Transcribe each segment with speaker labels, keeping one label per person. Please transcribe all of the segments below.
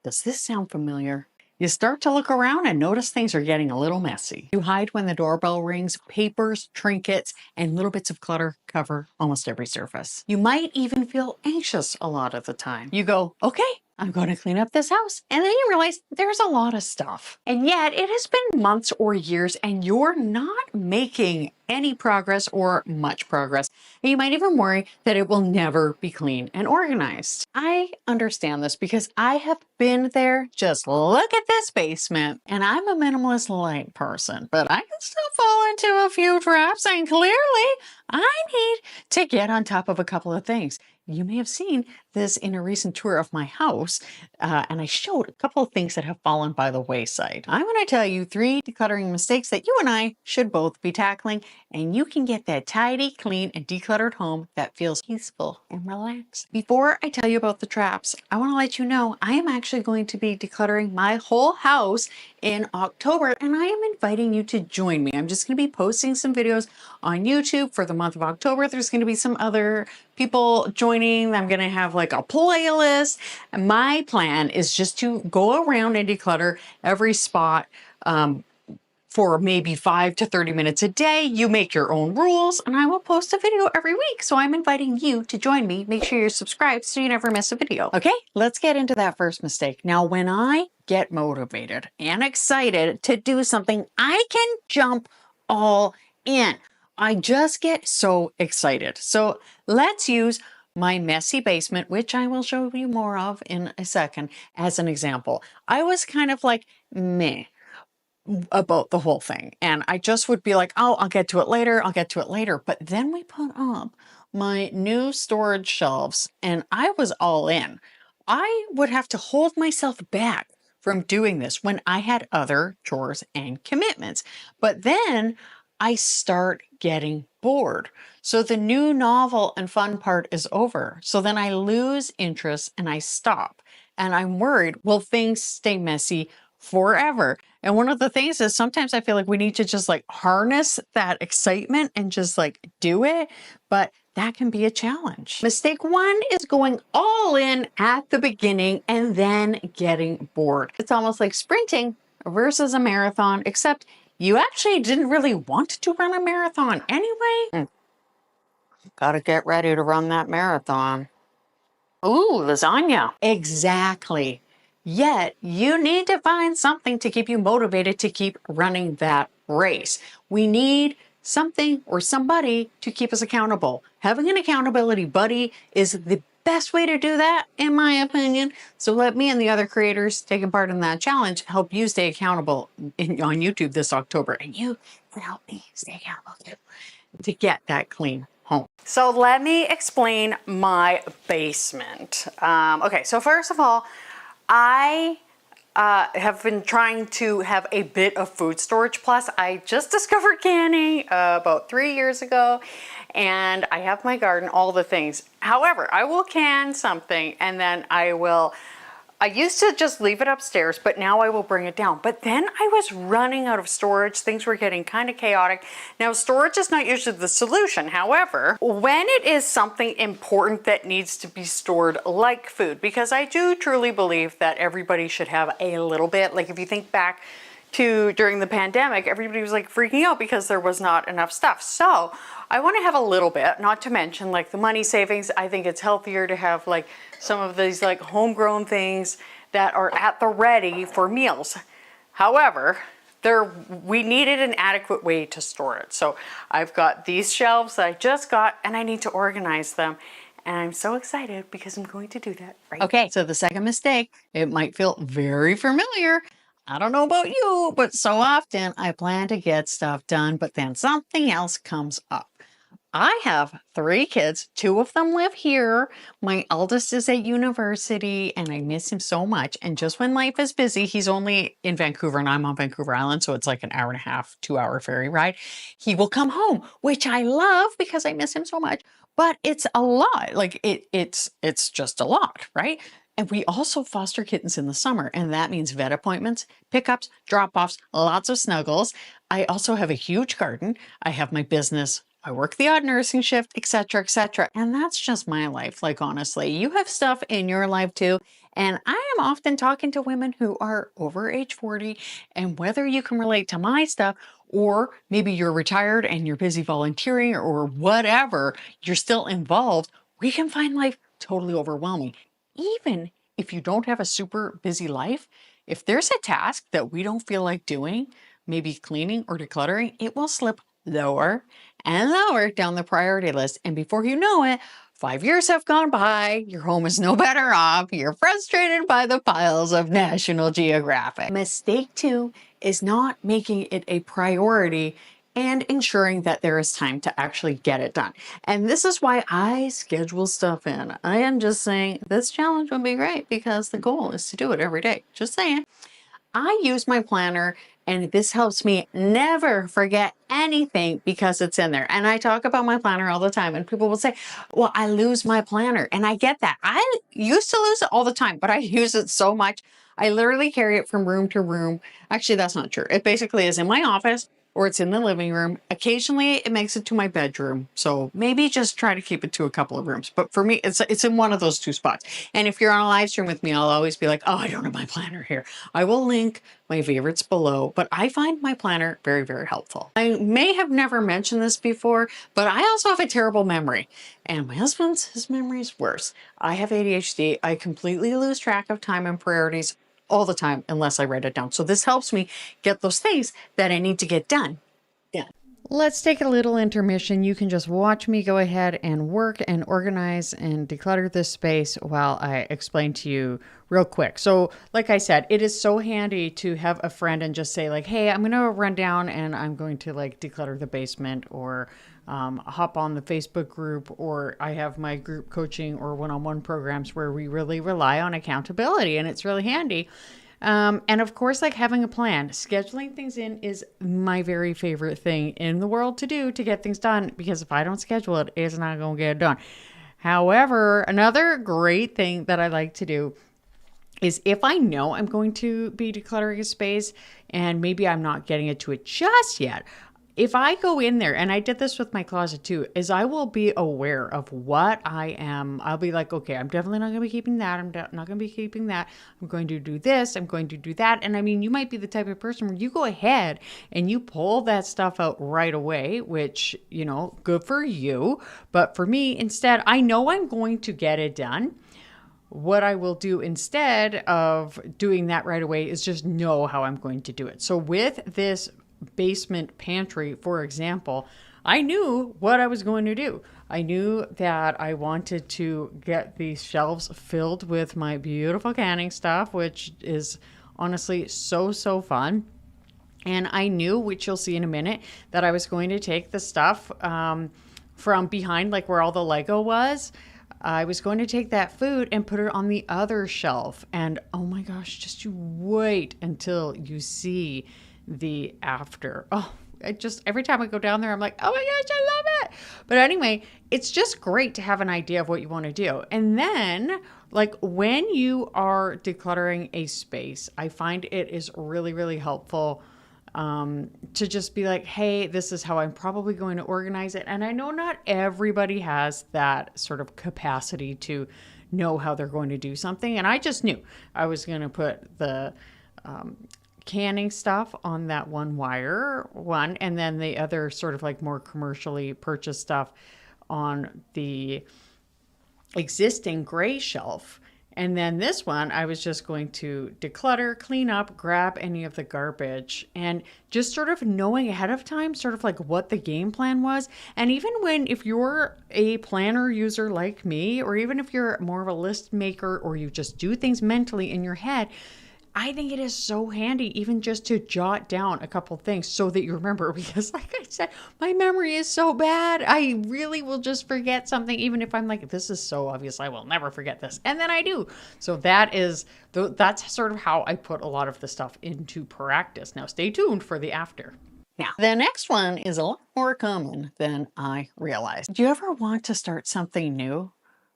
Speaker 1: Does this sound familiar? You start to look around and notice things are getting a little messy. You hide when the doorbell rings, papers, trinkets, and little bits of clutter cover almost every surface. You might even feel anxious a lot of the time. You go, okay, I'm going to clean up this house. And then you realize there's a lot of stuff. And yet it has been months or years and you're not making any progress or much progress. And you might even worry that it will never be clean and organized. I understand this because I have been there. Just look at this basement. And I'm a minimalist light person, but I can still fall into a few traps, and clearly I need to get on top of a couple of things. You may have seen this in a recent tour of my house, and I showed a couple of things that have fallen by the wayside. I'm going to tell you 3 decluttering mistakes that you and I should both be tackling, and you can get that tidy, clean, and decluttered home that feels peaceful and relaxed. Before I tell you about the traps, I want to let you know I am actually going to be decluttering my whole house in October, and I am inviting you to join me. I'm just going to be posting some videos on YouTube for the month of October. There's going to be some other people joining. I'm going to have like a playlist. And my plan is just to go around and declutter every spot for maybe 5 to 30 minutes a day. You make your own rules, and I will post a video every week. So I'm inviting you to join me. Make sure you're subscribed so you never miss a video. Okay, let's get into that first mistake. Now, when I get motivated and excited to do something, I can jump all in. I just get so excited. So let's use my messy basement, which I will show you more of in a second, as an example. I was kind of like meh about the whole thing. And I just would be like, oh, I'll get to it later. I'll get to it later. But then we put up my new storage shelves and I was all in. I would have to hold myself back from doing this when I had other chores and commitments. But then I start getting bored. So the new novel and fun part is over. So then I lose interest and I stop. And I'm worried, will things stay messy forever? And one of the things is sometimes I feel like we need to just like harness that excitement and just like do it. But that can be a challenge. Mistake 1 is going all in at the beginning and then getting bored. It's almost like sprinting versus a marathon, except you actually didn't really want to run a marathon anyway. Gotta get ready to run that marathon. Ooh, lasagna. Exactly. Yet you need to find something to keep you motivated to keep running that race. We need something or somebody to keep us accountable. Having an accountability buddy is the best way to do that, in my opinion. So let me and the other creators taking part in that challenge help you stay accountable on YouTube this October. And you can help me stay accountable too, to get that clean home. So let me explain my basement. Okay, so first of all, I have been trying to have a bit of food storage. Plus, I just discovered canning about 3 years ago, and I have my garden, all the things. However, I will can something and then I used to just leave it upstairs, but now I will bring it down. But then I was running out of storage. Things were getting kind of chaotic. Now, storage is not usually the solution. However, when it is something important that needs to be stored, like food, because I do truly believe that everybody should have a little bit. Like if you think back to during the pandemic, everybody was like freaking out because there was not enough stuff. So I want to have a little bit, not to mention like the money savings. I think it's healthier to have like some of these like homegrown things that are at the ready for meals. However, we needed an adequate way to store it. So I've got these shelves that I just got and I need to organize them. And I'm so excited because I'm going to do that right. Okay, so the second mistake, it might feel very familiar. I don't know about you, but so often I plan to get stuff done, but then something else comes up. I have 3 kids. 2 of them live here. My eldest is at university and I miss him so much. And just when life is busy, he's only in Vancouver and I'm on Vancouver Island. So it's like an 1.5 hour, 2-hour ferry ride. He will come home, which I love because I miss him so much, but it's a lot. Like it's just a lot, right? And we also foster kittens in the summer, and that means vet appointments, pickups, drop-offs, lots of snuggles. I also have a huge garden. I have my business. I work the odd nursing shift, etc., etc. And that's just my life. Like, honestly, you have stuff in your life too. And I am often talking to women who are over age 40, and whether you can relate to my stuff, or maybe you're retired and you're busy volunteering or whatever, you're still involved, we can find life totally overwhelming. Even if you don't have a super busy life, if there's a task that we don't feel like doing, maybe cleaning or decluttering, it will slip lower and lower down the priority list. And before you know it, 5 years have gone by, your home is no better off, you're frustrated by the piles of National Geographic. Mistake two is not making it a priority and ensuring that there is time to actually get it done. And this is why I schedule stuff in. I am just saying this challenge would be great because the goal is to do it every day. Just saying. I use my planner, and this helps me never forget anything because it's in there. And I talk about my planner all the time, and people will say, well, I lose my planner. And I get that. I used to lose it all the time, but I use it so much. I literally carry it from room to room. Actually, that's not true. It basically is in my office or it's in the living room. Occasionally it makes it to my bedroom. So maybe just try to keep it to a couple of rooms. But for me, it's in one of those two spots. And if you're on a live stream with me, I'll always be like, oh, I don't have my planner here. I will link my favorites below, but I find my planner very, very helpful. I may have never mentioned this before, but I also have a terrible memory. And my his memory is worse. I have ADHD. I completely lose track of time and priorities all the time unless I write it down. So this helps me get those things that I need to get done. Let's take a little intermission. You can just watch me go ahead and work and organize and declutter this space while I explain to you real quick. So like I said, it is so handy to have a friend and just say like, hey, I'm going to run down and I'm going to like declutter the basement, or hop on the Facebook group, or I have my group coaching or one-on-one programs where we really rely on accountability, and it's really handy. And of course, like having a plan, scheduling things in is my very favorite thing in the world to do to get things done, because if I don't schedule it, it's not going to get done. However, another great thing that I like to do is if I know I'm going to be decluttering a space and maybe I'm not getting it to it just yet, if I go in there, and I did this with my closet too, is I will be aware of what I am. I'll be like, okay, I'm definitely not going to be keeping that. I'm not going to be keeping that. I'm going to do this. I'm going to do that. And I mean, you might be the type of person where you go ahead and you pull that stuff out right away, which, you know, good for you. But for me, instead, I know I'm going to get it done. What I will do instead of doing that right away is just know how I'm going to do it. So with this basement pantry, for example, I knew what I was going to do. I knew that I wanted to get these shelves filled with my beautiful canning stuff, which is honestly so fun. And I knew, which you'll see in a minute, that I was going to take the stuff from behind, like where all the Lego was. I was going to take that food and put it on the other shelf. And oh my gosh, just you wait until you see the after. Oh, every time I go down there, I'm like, oh my gosh, I love it. But anyway, it's just great to have an idea of what you want to do. And then like when you are decluttering a space, I find it is really helpful to just be like, hey, this is how I'm probably going to organize it. And I know not everybody has that sort of capacity to know how they're going to do something. And I just knew I was going to put the canning stuff on that one and then the other sort of like more commercially purchased stuff on the existing gray shelf. And then this one, I was just going to declutter, clean up, grab any of the garbage, and just sort of knowing ahead of time, sort of like what the game plan was. And even if you're a planner user like me, or even if you're more of a list maker, or you just do things mentally in your head, I think it is so handy even just to jot down a couple things so that you remember, because like I said, my memory is so bad. I really will just forget something, even if I'm like, this is so obvious, I will never forget this. And then I do. So that's sort of how I put a lot of the stuff into practice. Now stay tuned for the after. Now, the next one is a lot more common than I realized. Do you ever want to start something new,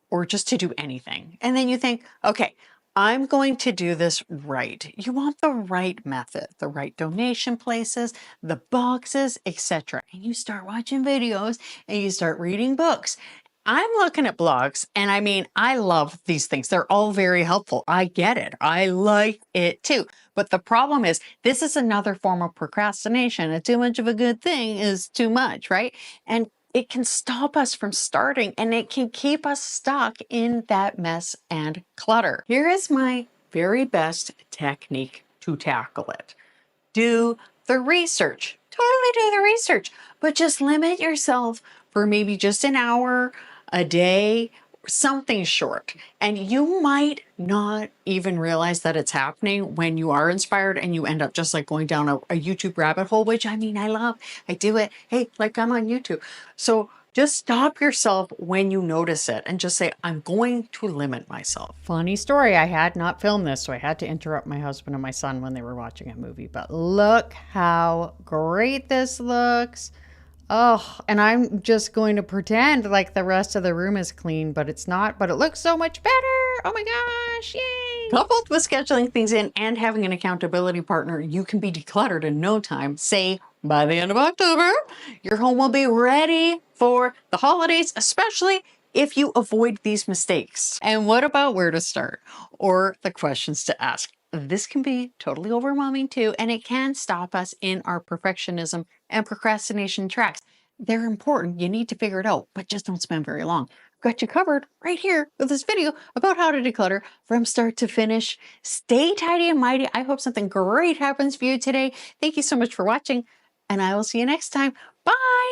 Speaker 1: or just to do anything? And then you think, okay, I'm going to do this right. You want the right method, the right donation places, the boxes, etc. And you start watching videos and you start reading books. I'm looking at blogs, and I mean, I love these things. They're all very helpful. I get it. I like it too. But the problem is, this is another form of procrastination. And too much of a good thing is too much, right? And it can stop us from starting, and it can keep us stuck in that mess and clutter. Here is my very best technique to tackle it. Do the research. Totally do the research, but just limit yourself for maybe just an hour a day, something short. And you might not even realize that it's happening when you are inspired and you end up just like going down a YouTube rabbit hole, which I mean, I love. I do it. Hey, like I'm on YouTube. So just stop yourself when you notice it and just say, I'm going to limit myself. Funny story, I had not filmed this, so I had to interrupt my husband and my son when they were watching a movie. But look how great this looks. Oh, and I'm just going to pretend like the rest of the room is clean, but it's not, but it looks so much better. Oh my gosh, yay. Coupled with scheduling things in and having an accountability partner, you can be decluttered in no time. Say, by the end of October, your home will be ready for the holidays, especially if you avoid these mistakes. And what about where to start or the questions to ask? This can be totally overwhelming too, and it can stop us in our perfectionism and procrastination tracks. They're important. You need to figure it out, but just don't spend very long. I've got you covered right here with this video about how to declutter from start to finish. Stay tidy and mighty. I hope something great happens for you today. Thank you so much for watching, and I will see you next time. Bye.